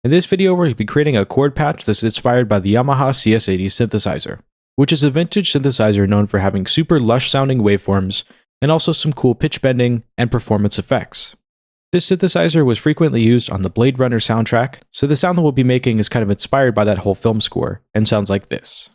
In this video, we'll be creating a chord patch that's inspired by the Yamaha CS80 synthesizer, which is a vintage synthesizer known for having super lush sounding waveforms and also some cool pitch bending and performance effects. This synthesizer was frequently used on the Blade Runner soundtrack, so the sound that we'll be making is kind of inspired by that whole film score and sounds like this.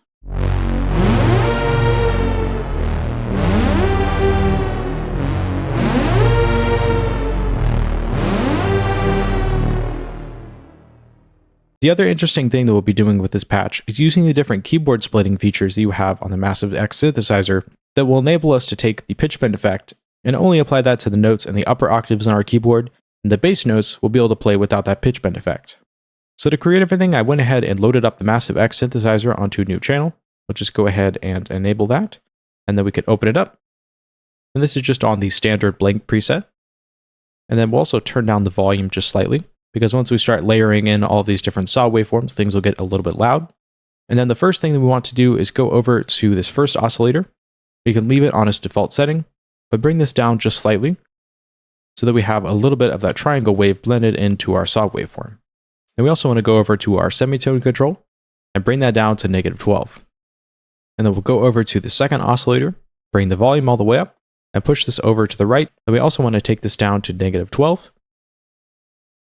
The other interesting thing that we'll be doing with this patch is using the different keyboard splitting features that you have on the Massive X synthesizer that will enable us to take the pitch bend effect and only apply that to the notes and the upper octaves on our keyboard, and the bass notes we'll be able to play without that pitch bend effect. So to create everything, I went ahead and loaded up the Massive X synthesizer onto a new channel. We'll just go ahead and enable that, and then we can open it up. And this is just on the standard blank preset. And then we'll also turn down the volume just slightly, because once we start layering in all these different saw waveforms, things will get a little bit loud. And then the first thing that we want to do is go over to this first oscillator. We can leave it on its default setting, but bring this down just slightly so that we have a little bit of that triangle wave blended into our saw waveform. And we also want to go over to our semitone control and bring that down to -12. And then we'll go over to the second oscillator, bring the volume all the way up, and push this over to the right. And we also want to take this down to -12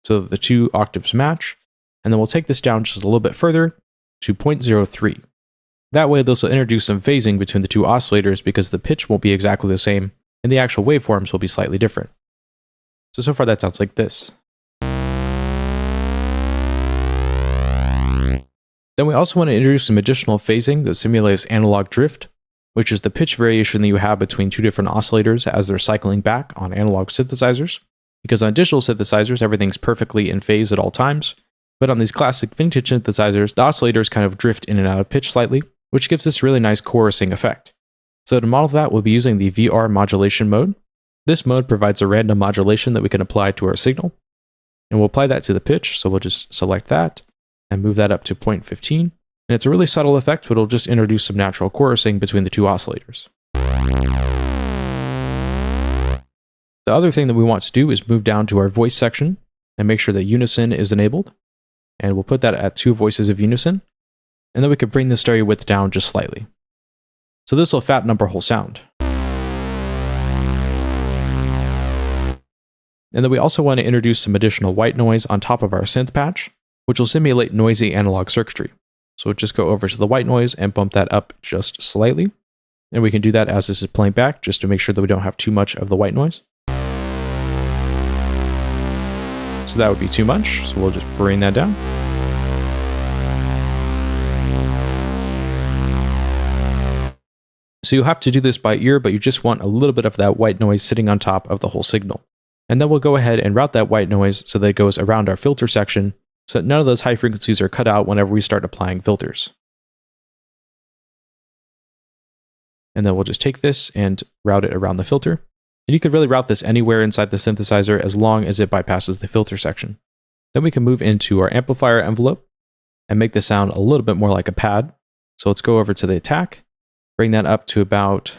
so that the two octaves match. And then we'll take this down just a little bit further to 0.03. That way, this will introduce some phasing between the two oscillators because the pitch won't be exactly the same and the actual waveforms will be slightly different. So far that sounds like this. Then we also want to introduce some additional phasing that simulates analog drift, which is the pitch variation that you have between two different oscillators as they're cycling back on analog synthesizers. Because on digital synthesizers, everything's perfectly in phase at all times, but on these classic vintage synthesizers, the oscillators kind of drift in and out of pitch slightly, which gives this really nice chorusing effect. So to model that, we'll be using the VR modulation mode. This mode provides a random modulation that we can apply to our signal, and we'll apply that to the pitch, so we'll just select that and move that up to 0.15. And it's a really subtle effect, but it'll just introduce some natural chorusing between the two oscillators. The other thing that we want to do is move down to our voice section and make sure that unison is enabled. And we'll put that at 2 voices of unison. And then we can bring the stereo width down just slightly. So this will fatten up our whole sound. And then we also want to introduce some additional white noise on top of our synth patch, which will simulate noisy analog circuitry. So we'll just go over to the white noise and bump that up just slightly. And we can do that as this is playing back, just to make sure that we don't have too much of the white noise. So that would be too much, so we'll just bring that down. So you'll have to do this by ear, but you just want a little bit of that white noise sitting on top of the whole signal. And then we'll go ahead and route that white noise so that it goes around our filter section, so that none of those high frequencies are cut out whenever we start applying filters. And then we'll just take this and route it around the filter. And you could really route this anywhere inside the synthesizer as long as it bypasses the filter section. Then we can move into our amplifier envelope and make the sound a little bit more like a pad. So let's go over to the attack, bring that up to about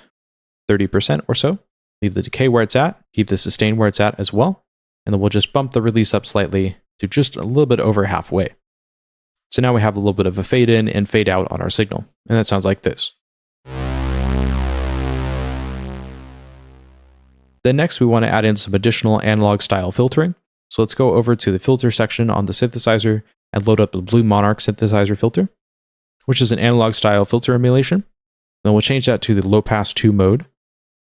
30% or so. Leave the decay where it's at, keep the sustain where it's at as well. And then we'll just bump the release up slightly to just a little bit over halfway. So now we have a little bit of a fade in and fade out on our signal. And that sounds like this. Then next, we want to add in some additional analog style filtering. So let's go over to the filter section on the synthesizer and load up the Blue Monarch synthesizer filter, which is an analog style filter emulation. Then we'll change that to the low pass 2 mode,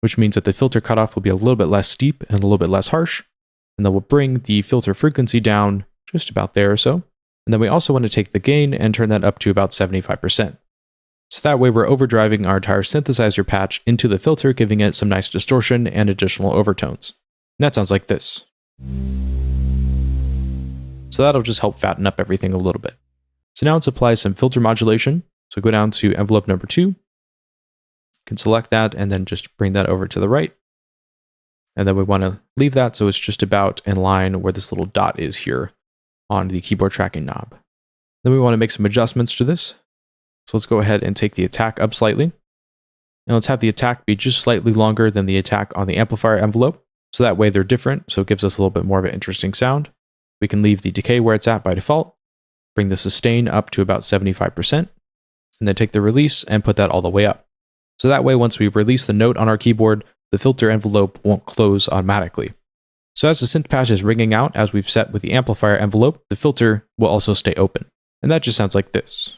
which means that the filter cutoff will be a little bit less steep and a little bit less harsh. And then we'll bring the filter frequency down just about there or so. And then we also want to take the gain and turn that up to about 75%. So that way we're overdriving our entire synthesizer patch into the filter, giving it some nice distortion and additional overtones. And that sounds like this. So that'll just help fatten up everything a little bit. So now let's apply some filter modulation. So go down to envelope number 2. You can select that and then just bring that over to the right. And then we want to leave that so it's just about in line where this little dot is here on the keyboard tracking knob. Then we want to make some adjustments to this. So let's go ahead and take the attack up slightly. And let's have the attack be just slightly longer than the attack on the amplifier envelope. So that way they're different, so it gives us a little bit more of an interesting sound. We can leave the decay where it's at by default. bring the sustain up to about 75%, and then take the release and put that all the way up. So that way, once we release the note on our keyboard, the filter envelope won't close automatically. So as the synth patch is ringing out, as we've set with the amplifier envelope, the filter will also stay open. And that just sounds like this.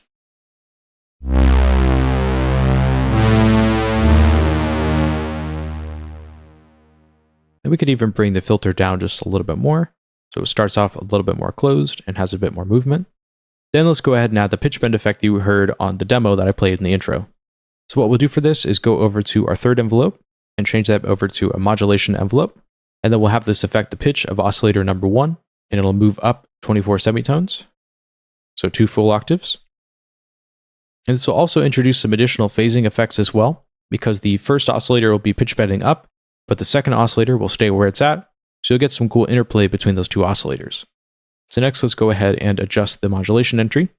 And we could even bring the filter down just a little bit more. So it starts off a little bit more closed and has a bit more movement. Then let's go ahead and add the pitch bend effect you heard on the demo that I played in the intro. So what we'll do for this is go over to our third envelope and change that over to a modulation envelope. And then we'll have this affect the pitch of oscillator number 1, and it'll move up 24 semitones. So 2 full octaves. And this will also introduce some additional phasing effects as well, because the first oscillator will be pitch bending up, but the second oscillator will stay where it's at. So you'll get some cool interplay between those two oscillators. So next, let's go ahead and adjust the modulation entry.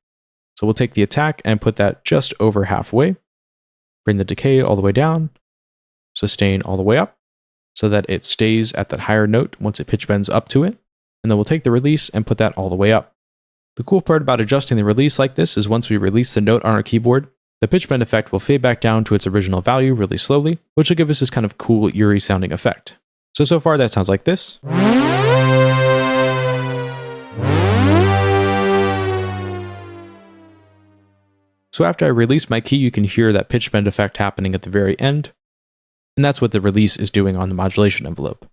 So we'll take the attack and put that just over halfway. Bring the decay all the way down. Sustain all the way up, so that it stays at that higher note once it pitch bends up to it. And then we'll take the release and put that all the way up. The cool part about adjusting the release like this is once we release the note on our keyboard, the pitch bend effect will fade back down to its original value really slowly, which will give us this kind of cool, eerie sounding effect. So far that sounds like this. So after I release my key, you can hear that pitch bend effect happening at the very end. And that's what the release is doing on the modulation envelope.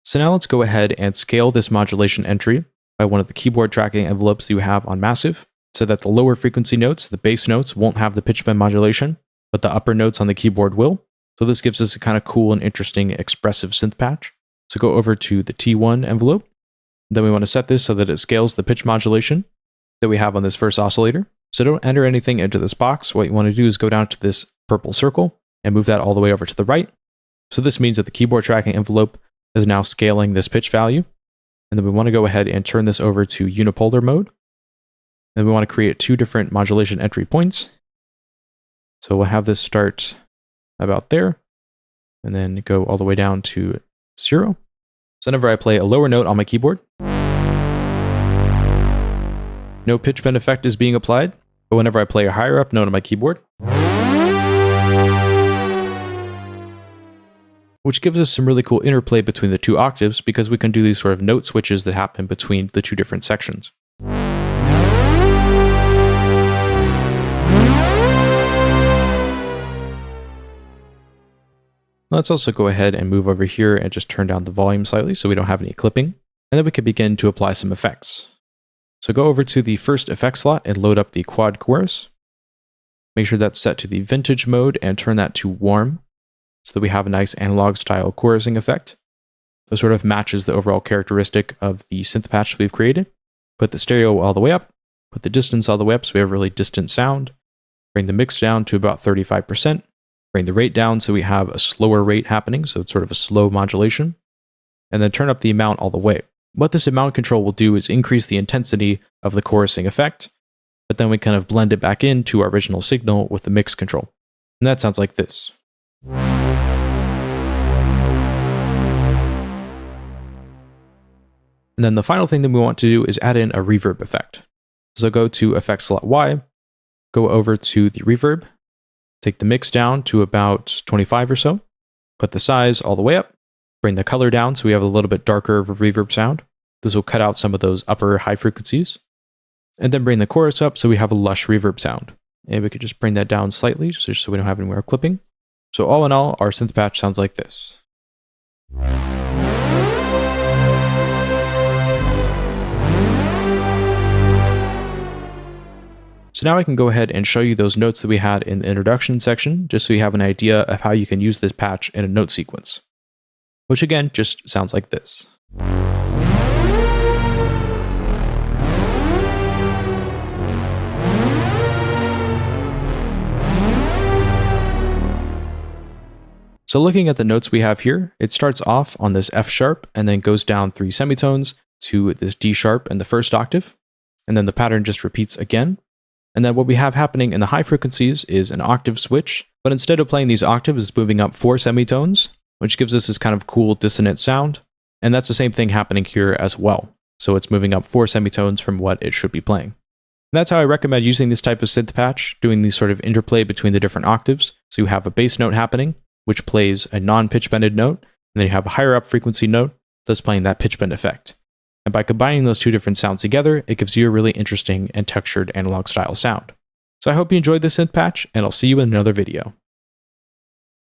So now let's go ahead and scale this modulation entry by one of the keyboard tracking envelopes you have on Massive, so that the lower frequency notes, the bass notes, won't have the pitch bend modulation, but the upper notes on the keyboard will. So this gives us a kind of cool and interesting expressive synth patch. So go over to the T1 envelope. Then we want to set this so that it scales the pitch modulation that we have on this first oscillator. So don't enter anything into this box. What you want to do is go down to this purple circle and move that all the way over to the right. So this means that the keyboard tracking envelope is now scaling this pitch value. And then we want to go ahead and turn this over to unipolar mode. And we want to create 2 different modulation entry points. So we'll have this start about there, and then go all the way down to 0. So whenever I play a lower note on my keyboard, no pitch bend effect is being applied. But whenever I play a higher up note on my keyboard, which gives us some really cool interplay between the 2 octaves, because we can do these sort of note switches that happen between the 2 different sections. Let's also go ahead and move over here and just turn down the volume slightly so we don't have any clipping. And then we can begin to apply some effects. So go over to the first effect slot and load up the quad chorus. Make sure that's set to the vintage mode and turn that to warm, so that we have a nice analog style chorusing effect. That sort of matches the overall characteristic of the synth patch we've created. Put the stereo all the way up, put the distance all the way up so we have a really distant sound. Bring the mix down to about 35%. Bring the rate down so we have a slower rate happening, so it's sort of a slow modulation. And then turn up the amount all the way. What this amount control will do is increase the intensity of the chorusing effect, but then we kind of blend it back into our original signal with the mix control. And that sounds like this. And then the final thing that we want to do is add in a reverb effect. So go to Effect Slot Y, go over to the reverb, take the mix down to about 25 or so, put the size all the way up, bring the color down so we have a little bit darker of a reverb sound. This will cut out some of those upper high frequencies. And then bring the chorus up so we have a lush reverb sound. And we could just bring that down slightly just so we don't have any more clipping. So all in all, our synth patch sounds like this. So now I can go ahead and show you those notes that we had in the introduction section, just so you have an idea of how you can use this patch in a note sequence. Which again, just sounds like this. So looking at the notes we have here, it starts off on this F sharp and then goes down 3 semitones to this D sharp in the first octave. And then the pattern just repeats again. And then what we have happening in the high frequencies is an octave switch, but instead of playing these octaves, it's moving up 4 semitones, which gives us this kind of cool dissonant sound. And that's the same thing happening here as well. So it's moving up 4 semitones from what it should be playing. And that's how I recommend using this type of synth patch, doing these sort of interplay between the different octaves. So you have a bass note happening, which plays a non-pitch bended note, and then you have a higher up frequency note that's playing that pitch bend effect. And by combining those two different sounds together, it gives you a really interesting and textured analog style sound. So I hope you enjoyed this synth patch, and I'll see you in another video.